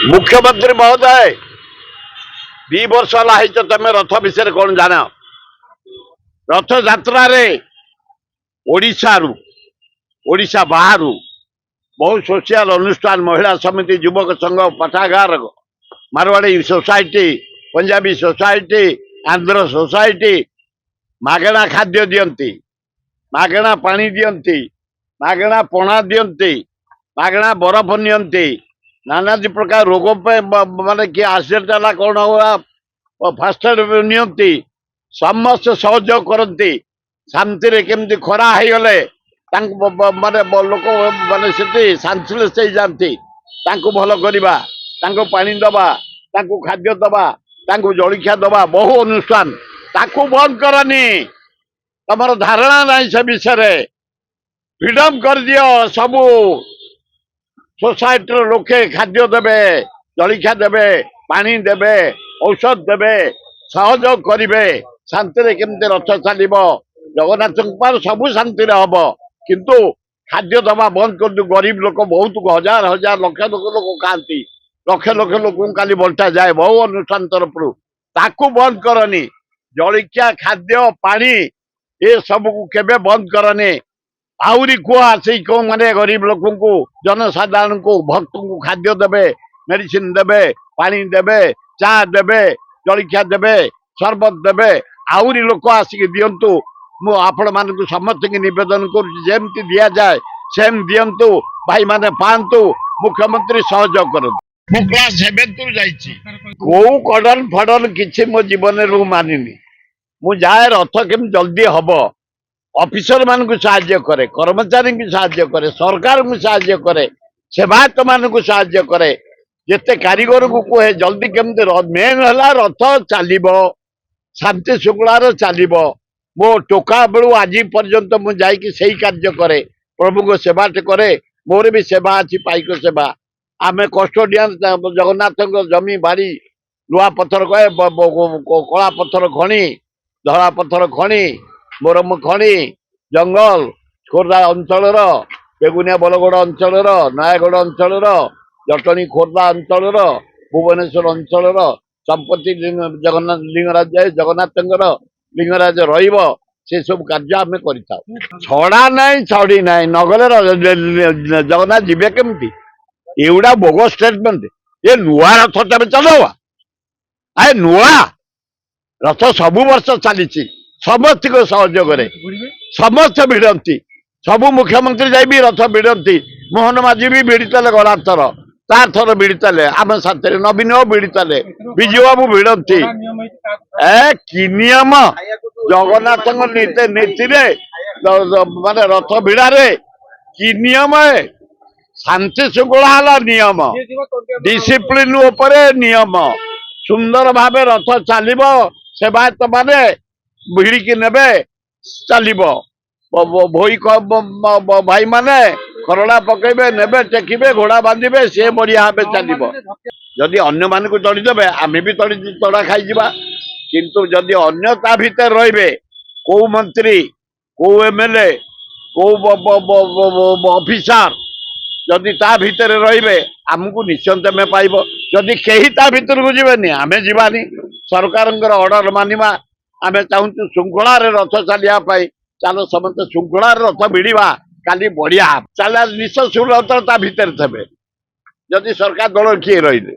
मुख्यमंत्री महोदय 2 वर्ष है तुम रथ विषय कौन जान रथ यात्रा ओडिशा बाहर बहुत सोशल अनुष्ठान महिला समिति युवक संघ पठागार Marwari society Punjabi society Andhra society मागणा खाद्य दियंती मागणा पानी दियंती मागणा पणा दियंती मागणा बरफ नियंती नानादी प्रकार रोग माने किए एक्सीडेंट है कौन हुआ फास्ट एड नियंती समस्त सहयोग करती शांति केमती खरा हो गले माने लोक माने सेंसलेस हो जाती भल करवा पानी दबा खाद्य दबा जलिखा दबा बहु अनुष्ठान ताकू बंद करनी तुम धारणा नहीं से विषय फ्रीडम कर दियो सबू सोसाइटी लोके खाद्य देवे जलिखा देवे पानी देवे औषध देवे सहयोग करेंगे शांति केमती रथ चलो जगन्नाथ सबू शांति हम किंतु खाद्य दबा बंद कर दु गरीब लोक बहुत हजार हजार लक्ष लोक खाती लक्ष लक्ष लोक काली बंटा जाए बहु अनुष्ठान तरफ ताकू बंद करनी जलिखा खाद्य पानी ये सब को केबे बंद करनी आहरी कह से कौ मैंने गरीब लोक को जनसाधारण को भक्त को खाद्य देवे मेडिसिन देवे पानी देवे चा देवे जलिखा देवे शरबत देवे आहरी लोक आसिक दिंतु मु आपण मान समस्त की निवेदन करमती दि जाए सेम दिंतु भाई माने पातु मुख्यमंत्री सहयोग कर क्लास 7 कौ कड़न फड़न किसी मो जीवन रू मानिनी मु जाए रथ केम जल्दी हम ऑफिसर मान को साहाय्य करे कर्मचारी को साहाय्य करे सरकार को साहाय्य करे सेवायत मान को साहाय्य करे जिते कारीगर को कहे जल्दी केमती मेन है रथ चलो शांति शुक्लार चलो मो टोका बेलू आज पर्यंत मुझे से कार्य करे प्रभु को सेवाटे करे मोर भी सेवा अच्छी पाइक सेवा आम कस्टोडियन जगन्नाथ जमी बाड़ी लुहा पत्थर कहे कला पत्थर खणी धड़ा पत्थर खणी मोरम खणी जंगल खोर्धा अंचल बेगुनिया बलगड़ अंचल नयागढ़ अंचल जटणी खोर्धा अंचल भुवनेश्वर अंचल संपत्ति जगन्नाथ लिंगराज जगन्नाथ लिंगराज से सब कार्य आम कर छड़ा नाई छड़ी नाई नगले जगन्नाथ जीवे केमती एगुड़ा बोग स्टेटमेंट ये नुआ रथ तमें चलवा आए नुआ रथ सबु वर्ष चली समस्त को सहयोग समस्त भिड़ती सबू मुख्यमंत्री जाई रथ भिड़ती मोहन माझी भी भिड़ते गला थर तार थर भिड़ते आम साथ नवीन भिड़ते विजु बाबू भिड़ती ए कि नियम जगन्नाथ नीति माने रथ भिड़े कि नियम है शांति श्रृंखला है नियम डिसिप्लिन नियम सुंदर भाव रथ चलो सेवायत माने भिड़िकी ने चलो भई भाई माने खरड़ा पकेबे नेबे टेकिबे घोड़ा बांधे सी बढ़िया भाव चलो जदि अन्य मान को तड़ीदे आम भी तड़ा खाई किंतु जदि अन्य ता भीतर रे कौ मंत्री कौ एमएलए कौ ऑफिसर जदि ता भीतर रे आमको निश्चिंत में पाइब जदि कहीं ता भीतर को जीवानी आम जीवानी सरकार ऑर्डर मानिबा आम चाहूँ श्रृंखलार रथ चलिया चलो समस्त श्रृंखलार रथ भिड़ा काली बढ़िया चल निश्चय ता भीतर थे जदि सरकार दल किए रही